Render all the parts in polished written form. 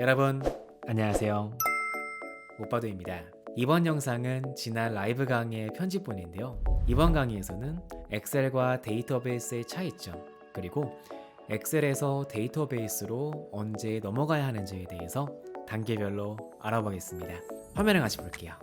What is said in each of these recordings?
여러분 안녕하세요. 오빠도입니다. 이번 영상은 지난 라이브 강의의 편집본인데요. 이번 강의에서는 엑셀과 데이터베이스의 차이점, 그리고 엑셀에서 데이터베이스로 언제 넘어가야 하는지에 대해서 단계별로 알아보겠습니다. 화면을 같이 볼게요.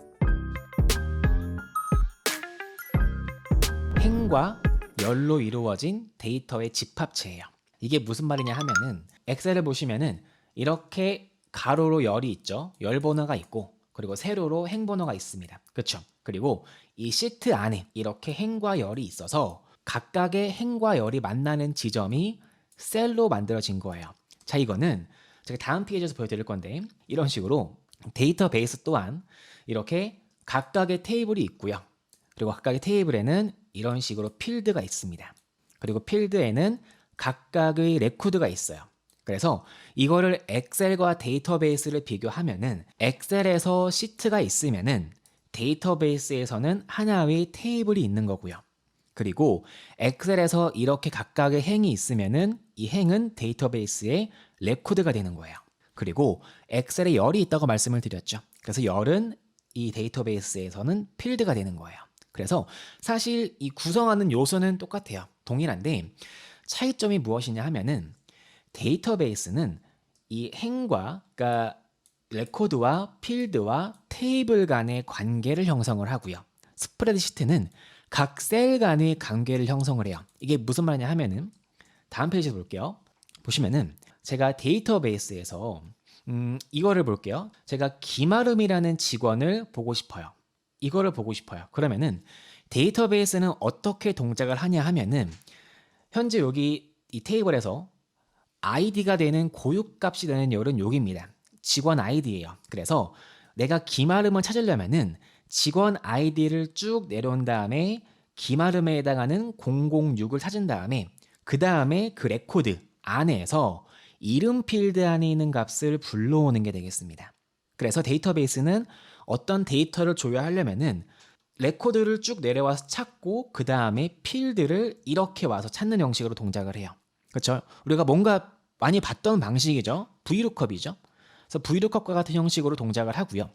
행과 열로 이루어진 데이터의 집합체예요. 이게 무슨 말이냐 하면은 엑셀을 보시면은 이렇게 가로로 열이 있죠. 열 번호가 있고, 그리고 세로로 행 번호가 있습니다. 그렇죠? 그리고 이 시트 안에 이렇게 행과 열이 있어서 각각의 행과 열이 만나는 지점이 셀로 만들어진 거예요. 자, 이거는 제가 다음 페이지에서 보여드릴 건데, 이런 식으로 데이터베이스 또한 이렇게 각각의 테이블이 있고요. 그리고 각각의 테이블에는 이런 식으로 필드가 있습니다. 그리고 필드에는 각각의 레코드가 있어요. 그래서 이거를 엑셀과 데이터베이스를 비교하면은 엑셀에서 시트가 있으면은 데이터베이스에서는 하나의 테이블이 있는 거고요. 그리고 엑셀에서 이렇게 각각의 행이 있으면은 이 행은 데이터베이스의 레코드가 되는 거예요. 그리고 엑셀에 열이 있다고 말씀을 드렸죠. 그래서 열은 이 데이터베이스에서는 필드가 되는 거예요. 그래서 사실 이 구성하는 요소는 똑같아요. 동일한데 차이점이 무엇이냐 하면은 데이터베이스는 이 행과, 그러니까 레코드와 필드와 테이블 간의 관계를 형성을 하고요. 스프레드시트는 각 셀 간의 관계를 형성을 해요. 이게 무슨 말이냐 하면은 다음 페이지 볼게요. 보시면은 제가 데이터베이스에서 이거를 볼게요. 제가 김아름이라는 직원을 보고 싶어요. 이거를 보고 싶어요. 그러면은 데이터베이스는 어떻게 동작을 하냐 하면은 현재 여기 이 테이블에서 아이디가 되는 고유값이 되는 열은 여기입니다. 직원 아이디예요. 그래서 내가 김아름을 찾으려면은 직원 아이디를 쭉 내려온 다음에 김아름에 해당하는 006을 찾은 다음에 그 다음에 그 레코드 안에서 이름 필드 안에 있는 값을 불러오는 게 되겠습니다. 그래서 데이터베이스는 어떤 데이터를 조회하려면은 레코드를 쭉 내려와서 찾고 그 다음에 필드를 이렇게 와서 찾는 형식으로 동작을 해요. 그렇죠? 우리가 뭔가 많이 봤던 방식이죠. VLOOKUP이죠. 그래서 VLOOKUP과 같은 형식으로 동작을 하고요.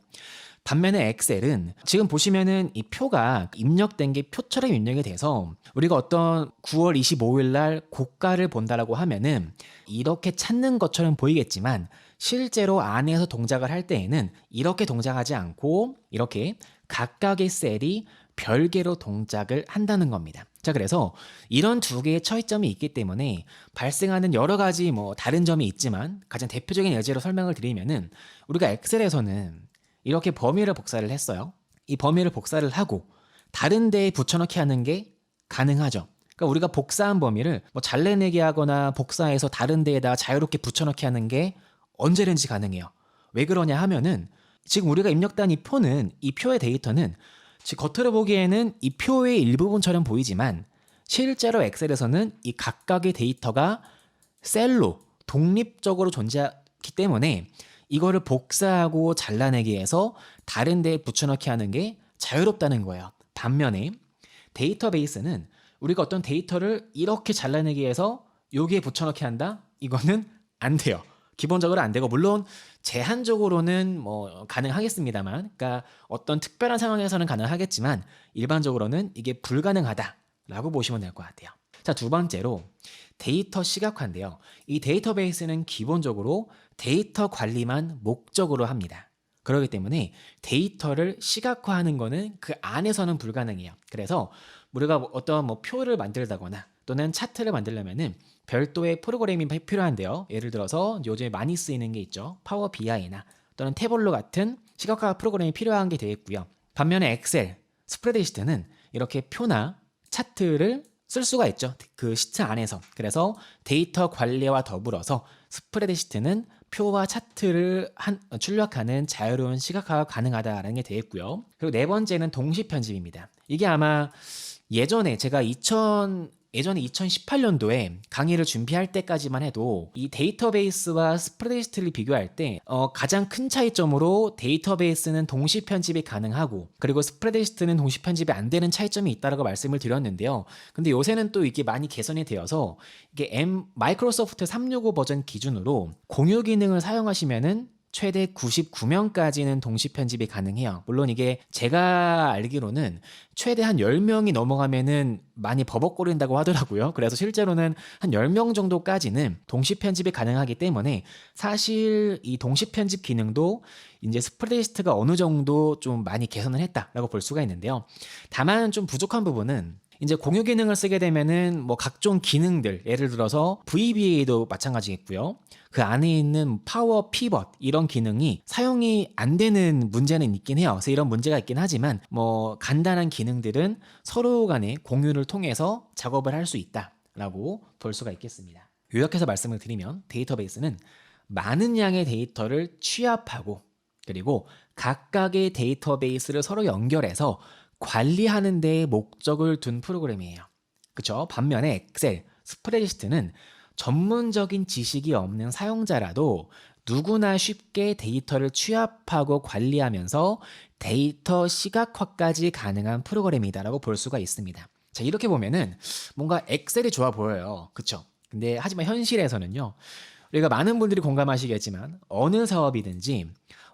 반면에 엑셀은 지금 보시면은 이 표가 입력된 게 표처럼 입력이 돼서 우리가 어떤 9월 25일 날 고가를 본다라고 하면은 이렇게 찾는 것처럼 보이겠지만 실제로 안에서 동작을 할 때에는 이렇게 동작하지 않고 이렇게 각각의 셀이 별개로 동작을 한다는 겁니다. 자, 그래서 이런 두 개의 차이점이 있기 때문에 발생하는 여러 가지 다른 점이 있지만 가장 대표적인 예제로 설명을 드리면은 우리가 엑셀에서는 이렇게 범위를 복사를 했어요. 이 범위를 복사를 하고 다른 데에 붙여넣기 하는 게 가능하죠. 그러니까 우리가 복사한 범위를 잘라내기 하거나 복사해서 다른 데에다 자유롭게 붙여넣기 하는 게 언제든지 가능해요. 왜 그러냐 하면은 지금 우리가 입력한 이 표는, 이 표의 데이터는 겉으로 보기에는 이 표의 일부분처럼 보이지만 실제로 엑셀에서는 이 각각의 데이터가 셀로 독립적으로 존재하기 때문에 이거를 복사하고 잘라내기 해서 다른 데에 붙여넣기 하는 게 자유롭다는 거예요. 반면에 데이터베이스는 우리가 어떤 데이터를 이렇게 잘라내기 해서 여기에 붙여넣기 한다? 이거는 안 돼요. 기본적으로 안 되고, 물론 제한적으로는 가능하겠습니다만, 그러니까 어떤 특별한 상황에서는 가능하겠지만 일반적으로는 이게 불가능하다라고 보시면 될 것 같아요. 자, 두 번째로 데이터 시각화인데요. 이 데이터베이스는 기본적으로 데이터 관리만 목적으로 합니다. 그렇기 때문에 데이터를 시각화하는 거는 그 안에서는 불가능해요. 그래서 우리가 어떤 표를 만들다거나 또는 차트를 만들려면은 별도의 프로그램이 필요한데요. 예를 들어서 요즘에 많이 쓰이는 게 있죠. 파워 BI나 또는 태블로 같은 시각화 프로그램이 필요한 게 되겠고요. 반면에 엑셀, 스프레드시트는 이렇게 표나 차트를 쓸 수가 있죠. 그 시트 안에서. 그래서 데이터 관리와 더불어서 스프레드시트는 표와 차트를 출력하는 자유로운 시각화가 가능하다라는 게 되겠고요. 그리고 네 번째는 동시 편집입니다. 이게 아마 예전에 제가 예전에 2018년도에 강의를 준비할 때까지만 해도 이 데이터베이스와 스프레드시트를 비교할 때 가장 큰 차이점으로 데이터베이스는 동시 편집이 가능하고 그리고 스프레드시트는 동시 편집이 안 되는 차이점이 있다라고 말씀을 드렸는데요. 근데 요새는 또 이게 많이 개선이 되어서 이게 마이크로소프트 365 버전 기준으로 공유 기능을 사용하시면은 최대 99명까지는 동시 편집이 가능해요. 물론 이게 제가 알기로는 최대 한 10명이 넘어가면은 많이 버벅거린다고 하더라고요. 그래서 실제로는 한 10명 정도까지는 동시 편집이 가능하기 때문에 사실 이 동시 편집 기능도 이제 스프레드시트가 어느 정도 좀 많이 개선을 했다라고 볼 수가 있는데요. 다만 좀 부족한 부분은 이제 공유 기능을 쓰게 되면은 뭐 각종 기능들, 예를 들어서 VBA도 마찬가지겠고요. 그 안에 있는 파워 피벗 이런 기능이 사용이 안 되는 문제는 있긴 해요. 그래서 이런 문제가 있긴 하지만 뭐 간단한 기능들은 서로 간에 공유를 통해서 작업을 할 수 있다라고 볼 수가 있겠습니다. 요약해서 말씀을 드리면 데이터베이스는 많은 양의 데이터를 취합하고 그리고 각각의 데이터베이스를 서로 연결해서 관리하는 데에 목적을 둔 프로그램이에요. 그쵸? 반면에 엑셀, 스프레드시트는 전문적인 지식이 없는 사용자라도 누구나 쉽게 데이터를 취합하고 관리하면서 데이터 시각화까지 가능한 프로그램이다라고 볼 수가 있습니다. 자, 이렇게 보면은 뭔가 엑셀이 좋아 보여요. 그쵸? 근데 하지만 현실에서는요. 우리가 많은 분들이 공감하시겠지만 어느 사업이든지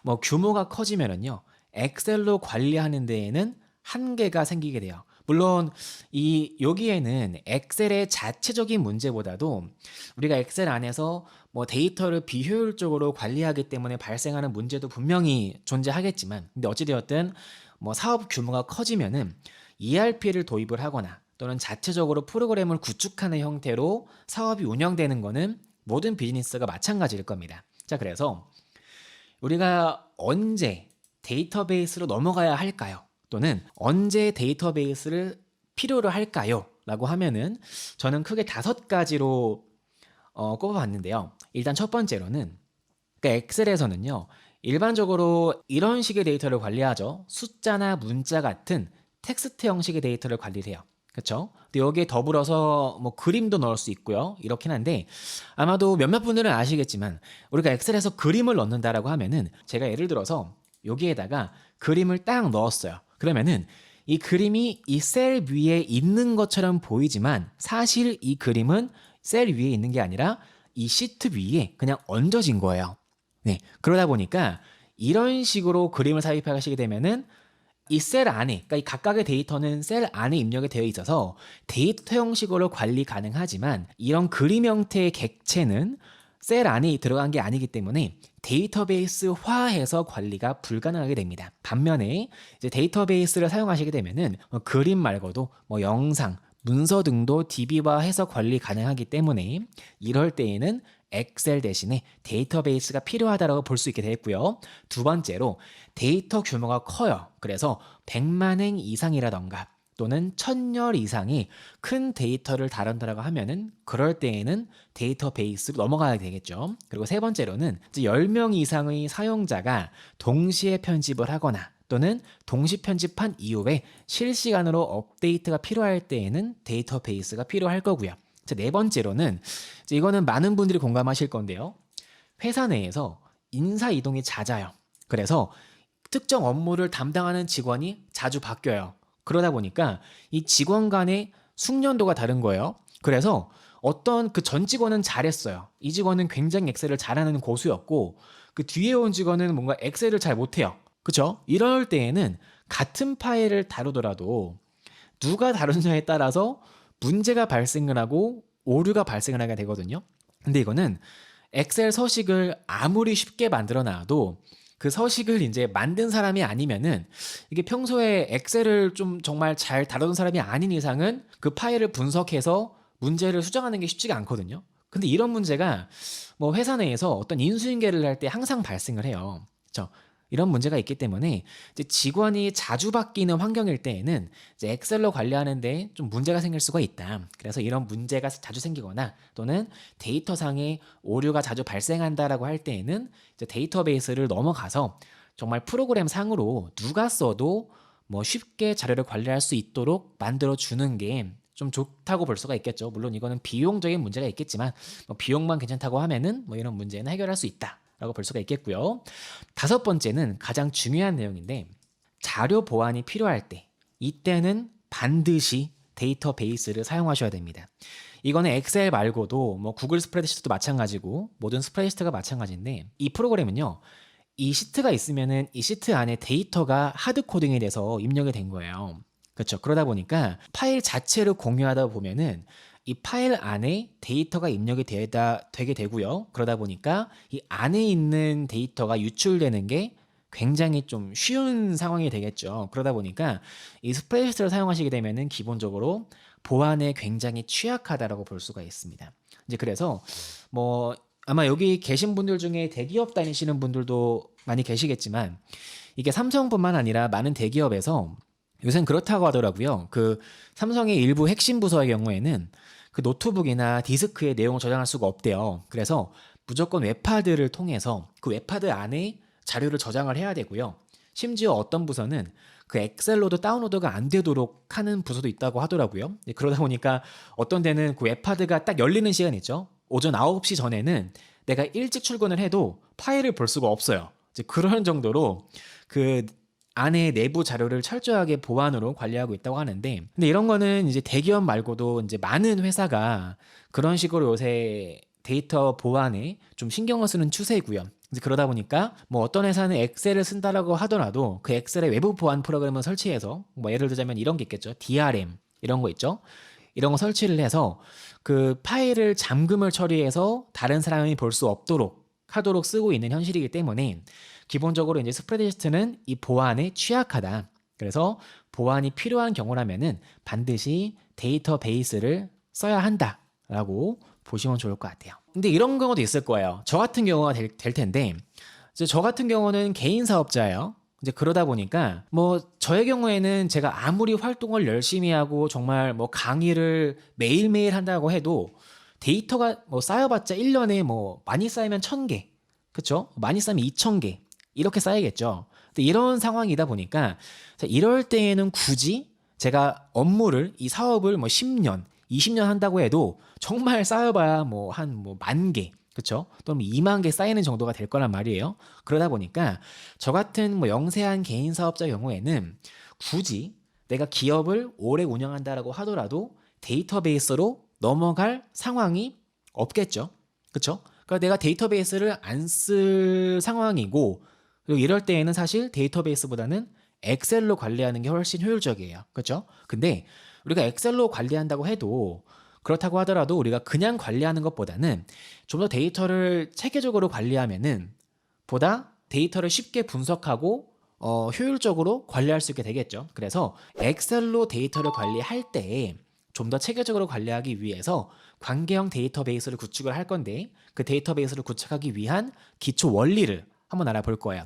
뭐 규모가 커지면은요. 엑셀로 관리하는 데에는 한계가 생기게 돼요. 물론 여기에는 엑셀의 자체적인 문제보다도 우리가 엑셀 안에서 뭐 데이터를 비효율적으로 관리하기 때문에 발생하는 문제도 분명히 존재하겠지만 근데 어찌되었든 뭐 사업 규모가 커지면은 ERP를 도입을 하거나 또는 자체적으로 프로그램을 구축하는 형태로 사업이 운영되는 거는 모든 비즈니스가 마찬가지일 겁니다. 자, 그래서 우리가 언제 데이터베이스로 넘어가야 할까요? 또는 언제 데이터베이스를 필요로 할까요? 라고 하면은 저는 크게 5가지로 꼽아봤는데요. 일단 첫 번째로는 그러니까 엑셀에서는요. 일반적으로 이런 식의 데이터를 관리하죠. 숫자나 문자 같은 텍스트 형식의 데이터를 관리를 해요. 그렇죠? 근데 여기에 더불어서 뭐 그림도 넣을 수 있고요. 이렇긴 한데 아마도 몇몇 분들은 아시겠지만 우리가 엑셀에서 그림을 넣는다라고 하면은 제가 예를 들어서 여기에다가 그림을 딱 넣었어요. 그러면은 이 그림이 이 셀 위에 있는 것처럼 보이지만 사실 이 그림은 셀 위에 있는 게 아니라 이 시트 위에 그냥 얹어진 거예요. 네. 그러다 보니까 이런 식으로 그림을 삽입하시게 되면은 이 셀 안에, 그러니까 이 각각의 데이터는 셀 안에 입력이 되어 있어서 데이터 형식으로 관리 가능하지만 이런 그림 형태의 객체는 셀 안에 들어간 게 아니기 때문에 데이터베이스화해서 관리가 불가능하게 됩니다. 반면에 이제 데이터베이스를 사용하시게 되면은 그림 말고도 뭐 영상, 문서 등도 DB화해서 관리 가능하기 때문에 이럴 때에는 엑셀 대신에 데이터베이스가 필요하다고 볼 수 있게 되겠고요. 두 번째로 데이터 규모가 커요. 그래서 100만 행 이상이라던가 또는 1000열 이상의 큰 데이터를 다룬다라고 하면은 그럴 때에는 데이터베이스로 넘어가야 되겠죠. 그리고 세 번째로는 이제 10명 이상의 사용자가 동시에 편집을 하거나 또는 동시 편집한 이후에 실시간으로 업데이트가 필요할 때에는 데이터베이스가 필요할 거고요. 자, 네 번째로는 이제 이거는 많은 분들이 공감하실 건데요. 회사 내에서 인사 이동이 잦아요. 그래서 특정 업무를 담당하는 직원이 자주 바뀌어요. 그러다 보니까 이 직원 간의 숙련도가 다른 거예요. 그래서 어떤 그 전 직원은 잘했어요. 이 직원은 굉장히 엑셀을 잘하는 고수였고 그 뒤에 온 직원은 뭔가 엑셀을 잘 못해요. 그쵸? 이럴 때에는 같은 파일을 다루더라도 누가 다루느냐에 따라서 문제가 발생을 하고 오류가 발생을 하게 되거든요. 근데 이거는 엑셀 서식을 아무리 쉽게 만들어 놔도 그 서식을 이제 만든 사람이 아니면은 이게 평소에 엑셀을 좀 정말 잘 다루는 사람이 아닌 이상은 그 파일을 분석해서 문제를 수정하는 게 쉽지가 않거든요. 근데 이런 문제가 뭐 회사 내에서 어떤 인수인계를 할 때 항상 발생을 해요. 그렇죠? 이런 문제가 있기 때문에 이제 직원이 자주 바뀌는 환경일 때에는 이제 엑셀로 관리하는데 좀 문제가 생길 수가 있다. 그래서 이런 문제가 자주 생기거나 또는 데이터상의 오류가 자주 발생한다라고 할 때에는 이제 데이터베이스를 넘어가서 정말 프로그램 상으로 누가 써도 뭐 쉽게 자료를 관리할 수 있도록 만들어 주는 게 좀 좋다고 볼 수가 있겠죠. 물론 이거는 비용적인 문제가 있겠지만 뭐 비용만 괜찮다고 하면은 뭐 이런 문제는 해결할 수 있다라고 볼 수가 있겠고요. 다섯 번째는 가장 중요한 내용인데 자료 보안이 필요할 때 이때는 반드시 데이터베이스를 사용하셔야 됩니다. 이거는 엑셀 말고도 뭐 구글 스프레드시트도 마찬가지고 모든 스프레드시트가 마찬가지인데 이 프로그램은요. 이 시트가 있으면은 이 시트 안에 데이터가 하드 코딩이 돼서 입력이 된 거예요. 그렇죠. 그러다 보니까 파일 자체를 공유하다 보면은 이 파일 안에 데이터가 입력이 되게 되고요. 그러다 보니까 이 안에 있는 데이터가 유출되는 게 굉장히 좀 쉬운 상황이 되겠죠. 그러다 보니까 이 스프레드시트를 사용하시게 되면은 기본적으로 보안에 굉장히 취약하다라고 볼 수가 있습니다. 이제 그래서 뭐 아마 여기 계신 분들 중에 대기업 다니시는 분들도 많이 계시겠지만 이게 삼성뿐만 아니라 많은 대기업에서 요새는 그렇다고 하더라고요. 그 삼성의 일부 핵심 부서의 경우에는 그 노트북이나 디스크에 내용을 저장할 수가 없대요. 그래서 무조건 웹하드를 통해서 그 웹하드 안에 자료를 저장을 해야 되고요. 심지어 어떤 부서는 그 엑셀로도 다운로드가 안 되도록 하는 부서도 있다고 하더라고요. 그러다 보니까 어떤 데는 그 웹하드가 딱 열리는 시간 있죠. 오전 9시 전에는 내가 일찍 출근을 해도 파일을 볼 수가 없어요. 이제 그런 정도로 그 안에 내부 자료를 철저하게 보안으로 관리하고 있다고 하는데, 근데 이런 거는 이제 대기업 말고도 이제 많은 회사가 그런 식으로 요새 데이터 보안에 좀 신경을 쓰는 추세이고요. 이제 그러다 보니까 뭐 어떤 회사는 엑셀을 쓴다라고 하더라도 그 엑셀에 외부 보안 프로그램을 설치해서 뭐 예를 들자면 이런 게 있겠죠. DRM 이런 거 있죠. 이런 거 설치를 해서 그 파일을 잠금을 처리해서 다른 사람이 볼 수 없도록 하도록 쓰고 있는 현실이기 때문에 기본적으로 이제 스프레드시트는 이 보안에 취약하다. 그래서 보안이 필요한 경우라면은 반드시 데이터베이스를 써야 한다라고 보시면 좋을 것 같아요. 근데 이런 경우도 있을 거예요. 저 같은 경우가 될 텐데 이제 저 같은 경우는 개인 사업자예요. 이제 그러다 보니까 뭐 저의 경우에는 제가 아무리 활동을 열심히 하고 정말 뭐 강의를 매일매일 한다고 해도 데이터가 뭐 쌓여봤자 1년에 뭐 많이 쌓이면 1000개, 그쵸? 많이 쌓이면 2000개 이렇게 쌓이겠죠. 근데 이런 상황이다 보니까 이럴 때에는 굳이 제가 업무를 이 사업을 뭐 10년, 20년 한다고 해도 정말 쌓여봐야 뭐 한 뭐 10,000개, 그쵸? 또는 20,000개 쌓이는 정도가 될 거란 말이에요. 그러다 보니까 저 같은 뭐 영세한 개인 사업자 경우에는 굳이 내가 기업을 오래 운영한다라고 하더라도 데이터베이스로 넘어갈 상황이 없겠죠. 그쵸? 그러니까 내가 데이터베이스를 안 쓸 상황이고, 그리고 이럴 때에는 사실 데이터베이스보다는 엑셀로 관리하는 게 훨씬 효율적이에요. 그쵸? 근데 우리가 엑셀로 관리한다고 해도 그렇다고 하더라도 우리가 그냥 관리하는 것보다는 좀 더 데이터를 체계적으로 관리하면은 보다 데이터를 쉽게 분석하고 효율적으로 관리할 수 있게 되겠죠. 그래서 엑셀로 데이터를 관리할 때 좀 더 체계적으로 관리하기 위해서 관계형 데이터베이스를 구축을 할 건데 그 데이터베이스를 구축하기 위한 기초 원리를 한번 알아볼 거예요.